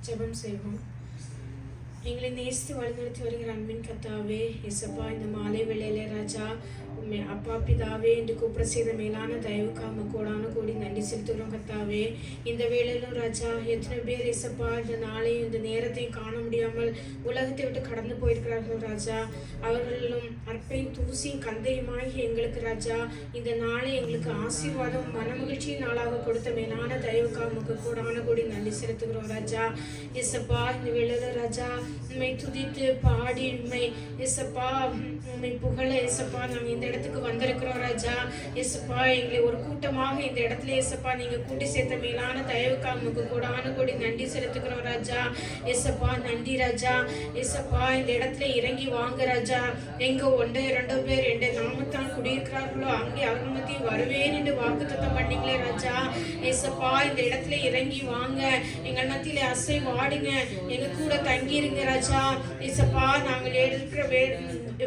ஜெபம் செய்வோம். எங்களை நேசித்து வழிநடத்தி வருகிற அன்பின் கர்த்தாவே, இயேசப்பா, இந்த மாலை வேளையிலே ராஜா உண்மை அப்பா பிதாவே என்று கூப்பிட செய்த மேலான தயவுக்காக கோடான கோடி நன்றி செலுத்துகிறோம் கர்த்தாவே. இந்த வேளையிலும் ராஜா எத்தனை பேர் இயேசப்பா இந்த நாளையும் இந்த நேரத்தையும் காண முடியாமல் உலகத்தை விட்டு கடந்து போயிருக்கிறார்கள் ராஜா. அவர்களும் அற்பையும் தூசியும் கந்தையுமாகி எங்களுக்கு ராஜா இந்த நாளை எங்களுக்கு ஆசீர்வாதம் மனமகிழ்ச்சியின் நாளாக கொடுத்த மேலான தயவுக்காக கோடான கோடி நன்றி செலுத்துகிறோம் ராஜா. இயேசப்பா, இந்த வேளையில ராஜா உண்மை துதித்து பாடி உண்மை இயேசப்பா உண்மை புகழ இயேசப்பா நாங்கள் இந்த இடத்துக்கு வந்திருக்கிறோம் ராஜா. இயேசப்பா, எங்களை ஒரு கூட்டமாக இந்த இடத்துல இயேசப்பா நீங்க கூட்டி சேர்த்த மேலான தயவுக்காக கோடான கோடி நன்றி செலுத்துகிறோம் ராஜா. இயேசப்பா நன்றி ராஜா. இயேசப்பா, இந்த இடத்துல இறங்கி வாங்க ராஜா. எங்க ஒன்று இரண்டு பேர் என்ற நாமத்தான் குடியிருக்கிறார்களோ அங்கே அவங்க மத்தியும் வருவேன் என்று வாக்குத்தத்தம் பண்ணீங்களே ராஜா. இயேசப்பா, இந்த இடத்துல இறங்கி வாங்க, எங்கள் மத்தியில அசை வாடுங்க, எங்க கூட தங்கிருங்க ராஜா. இயேசப்பா, நாங்கள் இருக்கிற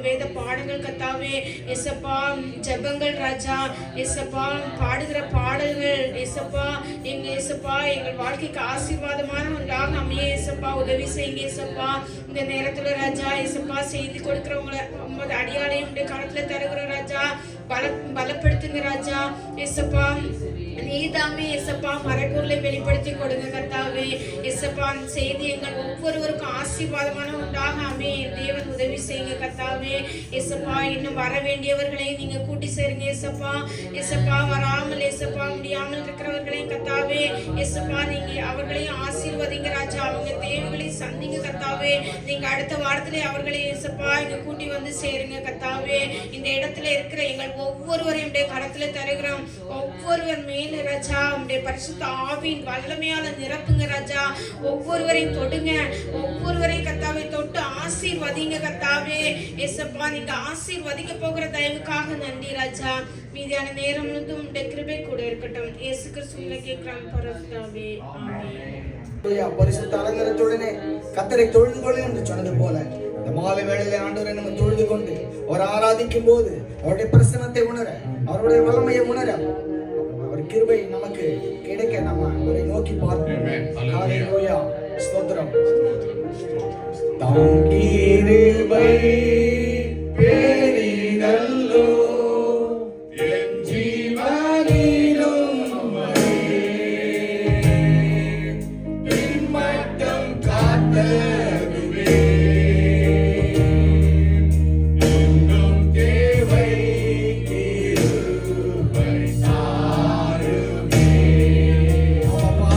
வேத பாடங்கள் கத்தாவே இயேசப்பா, ஜெபங்கள் ராஜா. இயேசப்பா, பாடுகிற பாடல்கள் இயேசப்பா எங்கள் வாழ்க்கைக்கு ஆசீர்வாதமான ஒன்றாக அமைய இயேசப்பா உதவி செய்யுங்க இயேசப்பா. இந்த நேரத்துல ராஜா இயேசப்பா செய்தி கொடுக்கிறவங்களை உமது அடியாளையும் கருத்துல தருகிற ராஜா பலப்படுத்துங்க ராஜா. இயேசப்பா, நீதாமே இயேசப்பா மறைபொருளை வெளிப்படுத்தி கொடுங்க கர்த்தாவே. இயேசப்பா, செய்தி எங்கள் ஒவ்வொருவருக்கும் ஆசீர்வாதமான உண்டாக அமைய தேவன் உதவி செய்யுங்க கர்த்தாவே. இயேசப்பா, இன்னும் வர வேண்டியவர்களை நீங்க கூட்டி சேருங்க இயேசப்பா. இயேசப்பா, வராமல் இயேசப்பா முடியாமல் இருக்கிறவர்களையும் கர்த்தாவே இயேசப்பா நீங்க அவர்களையும் ஆசீர்வதிங்க ராஜா. அவங்க தேவைகளை சந்திங்க கர்த்தாவே. நீங்க அடுத்த வாரத்திலே அவர்களை இயேசப்பா இங்க கூட்டி வந்து சேருங்க கர்த்தாவே. இந்த இடத்துல இருக்கிற எங்கள் ஒவ்வொருவரையும் கரத்துல தருகிறோம். ஒவ்வொருவர் மேல ராஜா உடைய பரிசுத்த ஆவியின் வல்லமையால நிரப்புங்க ராஜா. ஒவ்வொருவரையும் தொடுங்க, ஒவ்வொருவரையும் கர்த்தாவே தொட்டு ஆசீர்வதிங்க கர்த்தாவே. இயேசப்பா, நீங்க ஆசீர்வதிக்க போகிற தயவுக்காக நன்றி ராஜா. மீதியான நேரம் உடைய கிருபை கூட இருக்கட்டும். இயேசு கிறிஸ்துவிலே கேட்கிறோம் பரந்தாவே, ஆமென். பரிசுத்த அலங்காரத்துடனே கர்த்தரை தொழுது கொள்ளுங்கள் என்று சொன்னது போல இந்த மாலை வேளையிலே ஆண்டவரை நம்ம தொழுது கொண்டு அவர் ஆராதிக்கும் போது அவருடைய பிரசன்னத்தை உணர, அவருடைய வல்லமையை உணர, அவர் கிருபை நமக்கு கிடைக்க நம்ம அவரை நோக்கி பார்ப்போம். ஹல்லேலூயா, ஸ்தோத்திரம். தாம் கிருபை பெரிதல்லோ என் ஜீவனிலும் என் மட்டும் காத்ததுவே இன்னும் தேவை கிருபை தாருமே. அப்பா,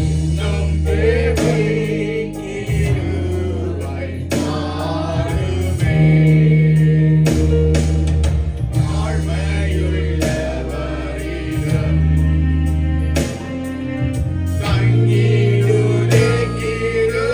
இன்னும் தேவை கிருபை தாருமே. தாழ்மையுள்ளவரிடம் தங்கிடுதே கிருபை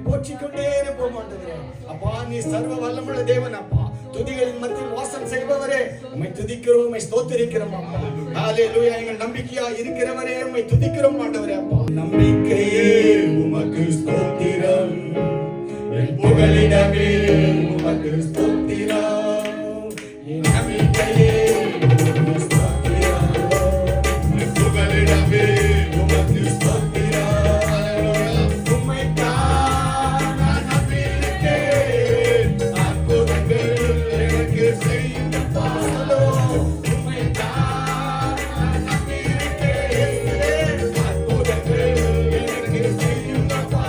போற்றிக்கொண்டே இருப்போம் ஆண்டவரே. அப்பா நீ சர்வ வல்லமுள்ள தேவன் அப்பா, துதிகளின் மத்தியில் வாசம் செய்பவரே, உம்மை துதிக்கிறோம், உம்மை ஸ்தோத்திரிக்கிறோம் அப்பா. ஹalleluya. எங்கள் நம்பிக்கையா இருக்கிறவரே உம்மை துதிக்கிறோம் ஆண்டவரே. அப்பா நம்பிக்கையே உமக்கு ஸ்தோத்திரம், என் புகலிடமே உமக்கு ஸ்தோத்திரம், என் நம்பிக்கையே உமக்கு ஸ்தோத்திரம், என் புகலிடமே உமக்கு ஸ்தோத்திரம். உம்மைத்தான் நான் நம்பியிருக்கேன், அற்புதங்கள் எனக்கு செய்யுங்கப்பா. உம்மைத்தான் நான் நம்பியிருக்கேன், அற்புதங்கள் எனக்கு செய்யுங்கப்பா.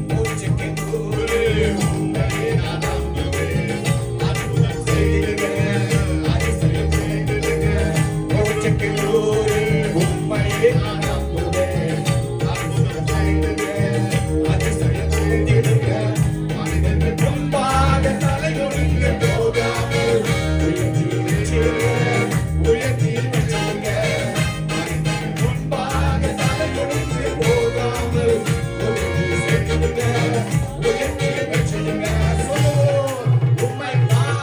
மூச்சுக்கு கூறு உம்மையே நான் நம்புவேன், அற்புதம் செய்திடுங்க, அதிசயம் செய்திடுங்க. மூச்சுக்கு கூறு உம்மையே நான் நம்புவேன், அற்புதம் செய்திடுங்க, அதிசயம் செய்திடுங்க. மனிதர்கள் முன்பாக தலைகுனிந்து போகாமல் உயர்த்தி வச்சிடுங்க, உயர்த்தி வச்சிடுங்க. மனிதர்கள் முன்பாக தலைகுனிந்து போகாமல் உயர்த்தி செய்திடுங்க, உயர்த்தி வச்சிடுங்க. சொல்லுவோம், உம்மைத்தான்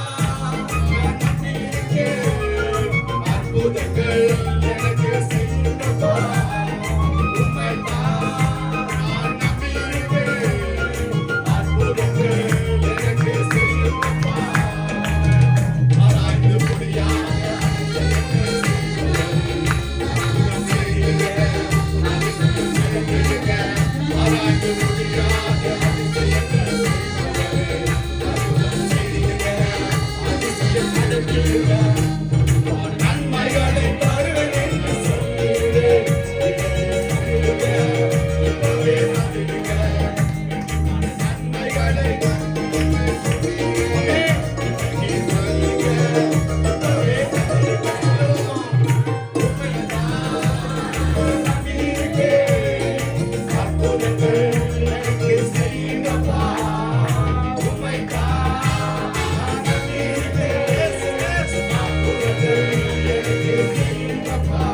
நான் நம்பியிருக்கேன், அற்புதங்கள் எனக்கு செய்யுங்கப்பா. உம்மைத்தான் நான் நம்பியிருக்கேன், அற்புதங்கள் எனக்கு செய்யுங்கப்பா. ஆராய்ந்து முடியாத அற்புதம் செய்யுங்க, அதிசயம் செய்யுங்க. ஆராய்ந்து முடியாத அதிசயங்கள் செய்பவரே, அற்புதம் செய்யுங்க, அதிசயம் நடத்திடுங்க. நன்மைகளை தருவேன் என்று சொன்னீரே, இப்பவே தந்திடுங்க. நன்மைகளை தருவேன் சொன்னீரே, இப்பவே தந்திடுங்க. இப்பவே தந்திடுங்க. உம்மைத்தான் நம்பியிருக்கேன், அற்புதங்கள் எனக்கு செய்யுங்கப்பா. உம்மைத்தான் நம்பியிருக்கேன், அற்புதங்கள் எனக்கு செய்யுங்கப்பா.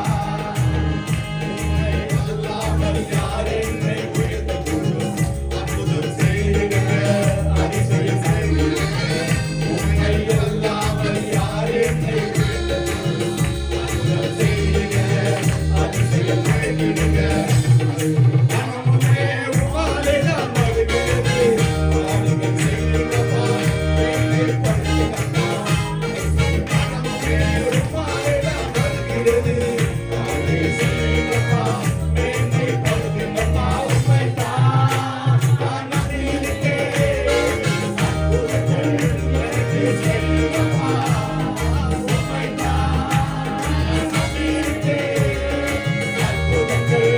உம்மை அல்லாமல் யார் என்னை உயர்த்தக்கூடும்? அற்புதம் செய்திடுங்க, அதிசயம் செய்திடுங்க. உம்மை அல்லாமல் யார் என்னை உயர்த்தக்கூடும்? அற்புதம் செய்திடுங்க, அதிசயம் செய்திடுங்க. மனமுமே உம்மாலே நான் மகிழ்கிறது, ஆளுகை செய்யுங்கப்பா, என்னை படுத்துங்கப்பா. மனமுமே உம்மாலே நான் மகிழ்கிறது, ஆளுகை செய்யுங்கப்பா, என்னை படுத்துங்கப்பா. உம்மைத்தான் நான் நம்பியிருக்கேன், அற்புதங்கள் எனக்கு செய்யுங்கப்பா. உம்மைத்தான் நான் நம்பியிருக்கேன், அற்புதங்கள்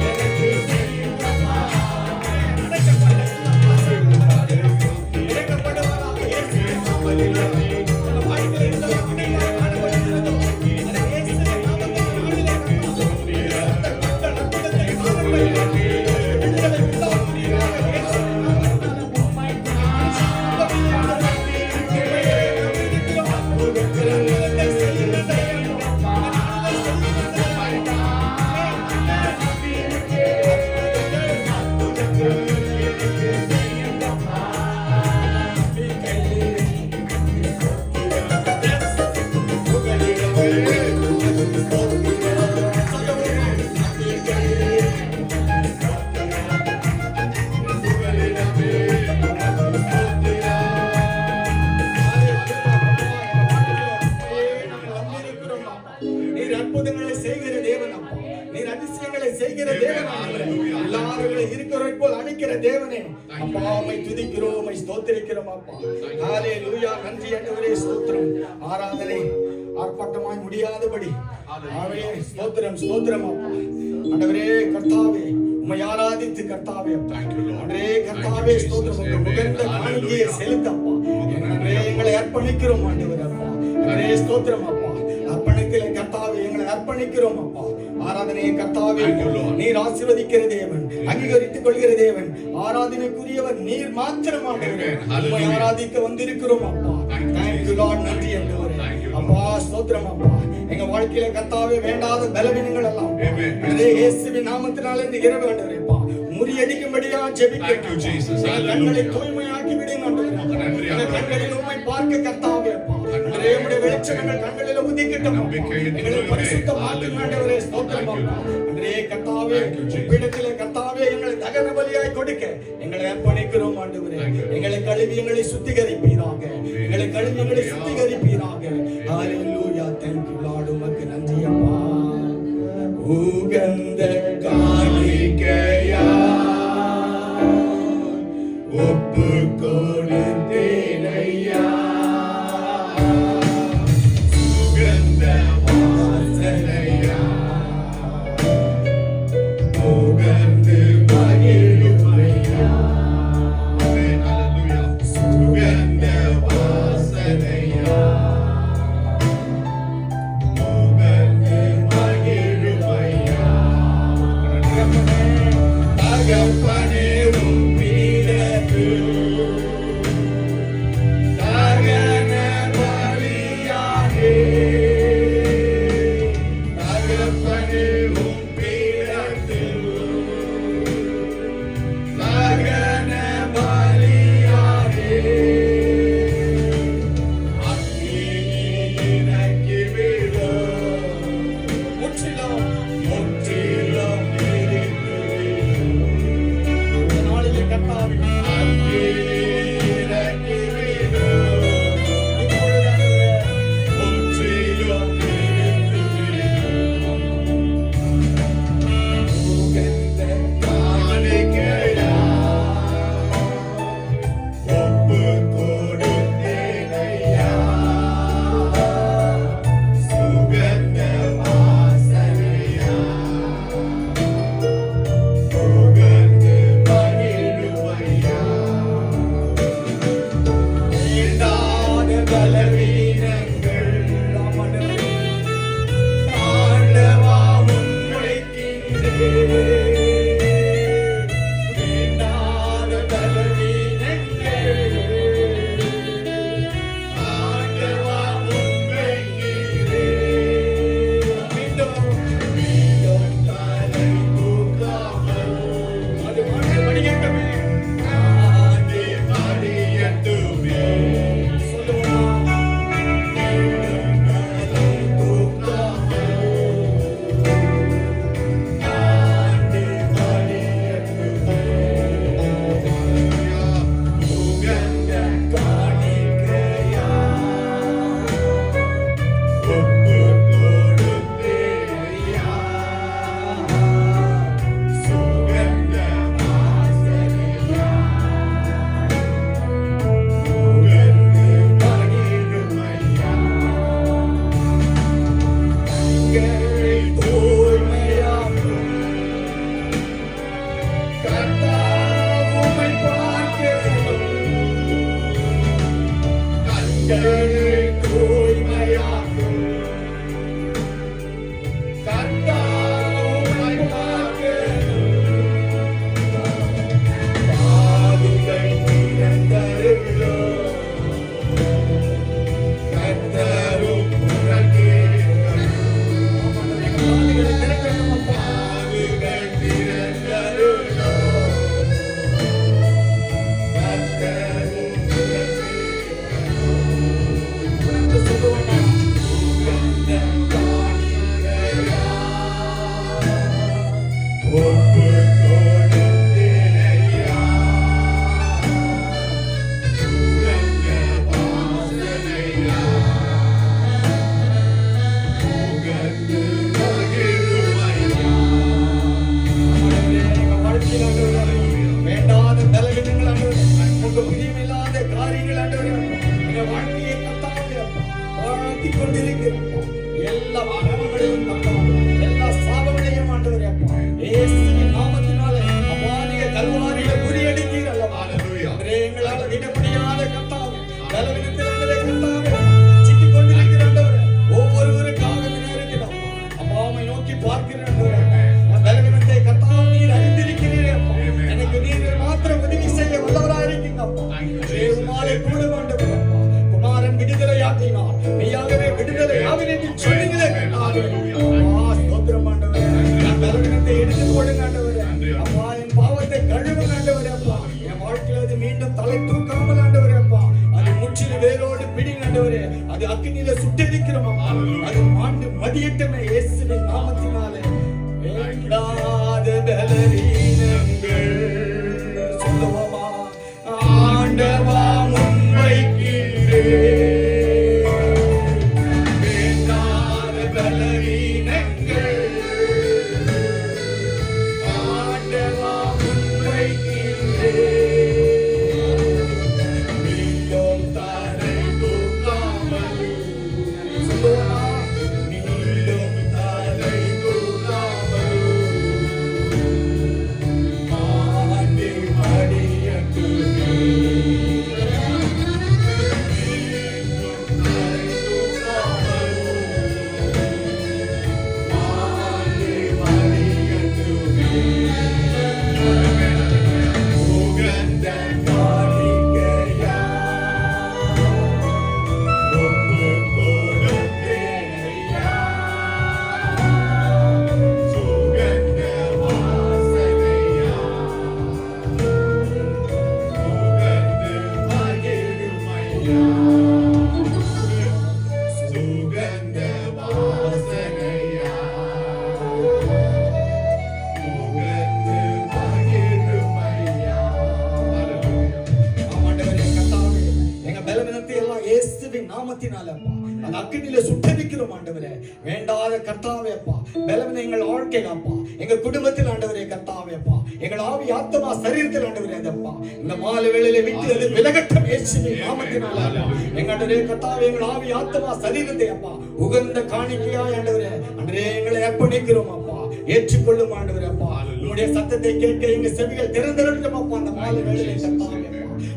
எனக்கு செய்யுங்கப்பா. இறக்கப்படுவதாக இயேசுவின் நாமத்திலே அந்த வாய்ப்பில் இருந்த உன்னையாய் காணப்படுகிறதோ, அந்த இயேசுவின் நாமத்தில் நாளிலே அந்த அற்புதத்தை காணப்படுகிறது. விடுதலை உண்டாகுவதாக இயேசுவின் நாமத்தினாலே உம்மைத்தான் நம்பியிருக்கிறேன். அற்புதங்கள் அற்புதத்தை செய்யுங்கள் செய்யுங்கப்பா. நீர் அற்புதங்களை செய்கிற தேவன் அப்பா, நீர் அதிசயங்களை செய்கிற தேவன் ஆண்டவரே. எல்லாரும் இருக்கிறவரை போல் அழைக்கிற தேவனே அப்பா, உம்மை துதிக்கிறோம், உம்மை ஸ்தோத்திரிக்கிறோம் அப்பா. ஹalleluya, நன்றி ஆண்டவரே, ஸ்தோத்திரம். ஆராதனை ஆர்ப்பாட்டமாய் முடியாதபடி ஆவே ஸ்தோத்திரம், ஸ்தோத்திரம் அப்பா. ஆண்டவரே கர்த்தாவே, உம்மை ஆராதித்து கர்த்தாவே ஆண்டவரே கர்த்தாவே ஸ்தோத்திரம். உம்முடைய முகந்த காணிக்கையை செலுத்தப்பா. ஆண்டவரே எங்களை அர்ப்பணிக்கிறோம் ஆண்டவரே அப்பா. ஆண்டவரே ஸ்தோத்திரம் அப்பா. அர்ப்பணிக்கிற கர்த்தாவே எங்களை அர்ப்பணிக்கிறோம் அப்பா. ஆராதனையை கர்த்தாவே நீர் ஆசீர்வதிக்கிற தேவன், அங்கீகரித்துக் கொள்கிற தேவன், ஆராதனைக்குரியவர் நீர் மாத்திரம் ஆண்டவரே. உம்மை ஆராதிக்க வந்திருக்கிறோம் அப்பா. Thank you Lord, நன்றி ஆண்டவரே அப்பா, ஸ்தோத்திரம் அப்பா. எங்க வாழ்க்கையில கர்த்தாவே வேண்டாத பலவீனங்கள் எல்லாம் இயேசுவின் நாமத்தினாலே இந்த இரவு ஆண்டவரேப்பா முறியடிக்கும்படியா ஜெபிக்கிறேன். கண்களை தூய்மையாக்கி விடுங்க ஆண்டவரே. கண்களில் உம்மை பார்க்க கர்த்தாவே அப்பா. ஆண்டவரே உம்முடைய வெளிச்சம் எங்கள் கண்களில் உதிக்கட்டும். எங்களை பரிசுத்தமாக்குங்க ஆண்டவரே. ஸ்தோத்திரம் அப்பா. ஆண்டவரே கர்த்தாவே கர்த்தாவே உம்மிடத்திலே கர்த்தாவே எங்களை தகன பலியாய் கொடுக்க எங்களை அர்ப்பணிக்கிறோம் ஆண்டவரே. எங்களை கழுவி எங்களை சுத்திகரிப்பீராக, எங்களை கழுவி எங்களை சுத்திகரிப்பீராக. ஹalleluya. thank you lord. உமக்கு நன்றி அப்பா. உகந்த காணிக்கையா ஒப்பு கொடுத்தேனையா, சுகந்த வாசனையா முகந்து மகிழுமையா. ஹalleluya. சுகந்த வாசனையா முகந்து மகிழுமையா. தகப்பனே உம் பீடத்தில் தகன பலியாகே, தகப்பனே உம் பீடத்தில் தகன பலியாகே. அக்கினியில் இறக்கி விடு, முற்றிலும் முற்றிலும் எரித்து விடு. இந்த நாளிலே கர்த்தாவே அக்கினியில் இறக்கி விடு. இப்பொழுது முற்றிலும் எரித்து விடு. உகந்த காணிக்கையா ஒப்பு கொடுத்தேனையா, சுகந்த வாசனையா முகந்து மகிழுமையா. நீண்டான பலவீனங்கள் ஆண்டவா முன்வைக்கின்றேன். நீண்டான பலவீனங்கள் ஆண்டவா முன்வைக்கின்றேன். மீண்டும் தலை தூக்காமல் அது மடியட்டுமே, ஆண்டே மடியட்டுமே. சொல்லுவோம். மீண்டும் தலை தூக்காமல் ஆண்டே மடியட்டுமே. உகந்த காணிக்கையா ஒப்பு கொடுத்தேனையா, சுகந்த வாசனையா முகந்து மகிழுமையா. கண்களை தூய்மையாக்கும் கர்த்தர் உம்மை பார்க்கிறோம். கண்களை தூய்மையாக்கும் கர்த்தர் உம்மை பார்க்கிறோம். பாவிகள் திறந்தருளோ, கர்த்தரும் புறக்கேட்கிறோம். பாவிகள் திறக்கணும். பாவிகள் திறந்தருளோ, கர்த்தரும் புறக்கேட்கிறோம். சொல்லுவோமா. உகந்த காணிக்கையா ஒப்பு கொடுத்தேனையா, சுகந்த வாசனையா முகந்து மகிழுமையா. எங்க வாழ்க்கையில் ஆண்டவரே, வேண்டாத பலவீனங்கள் ஆண்டவரே, உங்க பிரியமில்லாத காரியங்கள் ஆண்டவரே, எங்க வாழ்க்கையை கர்த்தாவே வாழ்த்திக் கொண்டிருக்கிறோம். எல்லா பாவங்களையும் கர்த்தாவே, எல்லா சாபங்களையும் ஆண்டவரே அப்பா இயேசுவின் நாமத்தினாலே அப்பா நீங்க கல்வாரியில முறியடித்தீர் அல்லவா. ஆண்டவரே, எங்களால விட முடியாத கர்த்தாவே பலவீனத்திலிருந்தே கர்த்தாவே சிக்கிக் கொண்டிருக்கிற ஆண்டவரே, ஒவ்வொருவருக்காக இருக்கிறோம் அப்பா உம்மை நோக்கி பார்க்கிறேன் ஆண்டவரே. அந்த பலவீனத்தை கர்த்தாவே நீர் அறிந்திருக்கிறீரே அப்பா. எனக்கு நீர் மாத்திரம் உதவி செய்ய வல்லவராக இருக்கீங்க அப்பா. உம்மாலே கூட ஆண்டவரே அப்பா குமாரன் விடுதலையாக்கினார், மெய்யாகவே விடுதலையாவின் என்று சொன்னீங்களே கர்த்தாவே. ஸ்தோத்திரம் ஆண்டவரே. என் பலவீனத்தை எடுத்துக் கொள்ளுங்க ஆண்டவரே அப்பா. என் பாவத்தை கழுவுங்க ஆண்டவரே அப்பா. என் வாழ்க்கையில் அது மீண்டும் தலை தூக்காமல் ஆண்டவரே அப்பா. அது முற்றிலும் வேரோடு பிடிங்க ஆண்டவரே. அது அக்கினியில சுட்டெரிக்கிறோம் அப்பா. அது மாண்டு மதியட்டமே இயேசுவின் நாமத்தினாலே. வேண்டாத பலவீனங்கள் சொல்லுவோமா ஆண்டவா முன்வைக்கிறேன் வேண்டாத பலவீனங்கள் ஆண்டவா முன்வைக்கிறேன் மீண்டும் தரை தூக்காமல் சொல்லுவோமா மீண்டும் தரை தூக்காமல் ஆண்டே மடியட்டுமே மீண்டும் தரை தூக்காமல் ஆண்டே மடியட்டுமே உகந்த காணிக்கையா ஒப்பு கொடுத்தேன் ஐயா சுகந்த வாசனையா உகந்து மகிழும் ஐயா சுகந்த வாசனையா உகந்து மகிழும் ஐயா. ஆமாண்டவரே கர்த்தாவே, எங்க பலவீனத்தை எல்லாம் இயேசுவின் நாமத்தினால அப்பா அந்த அக்கினியில சுட்டரிக்கிறோம் ஆண்டவரே. வேண்டாத கர்த்தாவே அப்பா பலவீனம் எங்கள் வாழ்க்கையில அப்பா எங்க குடும்பத்தில் ஆண்டவரே கர்த்தாவே அப்பா எங்கள் ஆவி ஆத்மா சரீரத்தில் ஆண்டவரே அப்பா இந்த மாலை வேளையில விட்டு அது விலகட்டும் இயேசுவின் நாமத்தினால எங்களுடைய கர்த்தாவே எங்கள் ஆவி ஆத்மா சரீரத்தை அப்பா உகந்த காணிக்கையாய் ஆண்டவரே அன்றே எங்களை அர்ப்பணிக்கிறோம் அப்பா ஏற்றுக்கொள்ளும் ஆண்டவரே அப்பா உங்களுடைய சத்தத்தை கேட்க எங்க செவிகள் திறந்திருக்கட்டும் அப்பா அந்த மாலை வேளையில கர்த்தாவே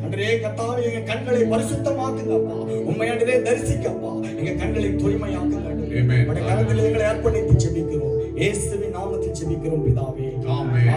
அன்றே கர்த்தாவே எங்க கண்களை பரிசுத்தமாக்குங்க அப்பா உண்மையானதே தரிசிக்கப்பா எங்க கண்களை தூய்மையாக்குங்க உங்களுடைய கரத்தில் எங்களை அர்ப்பணித்து ஜெபிக்கிறோம் இயேசுவின் நாமத்தில் ஜெபிக்கிறோம் பிதாவே ஆமென்.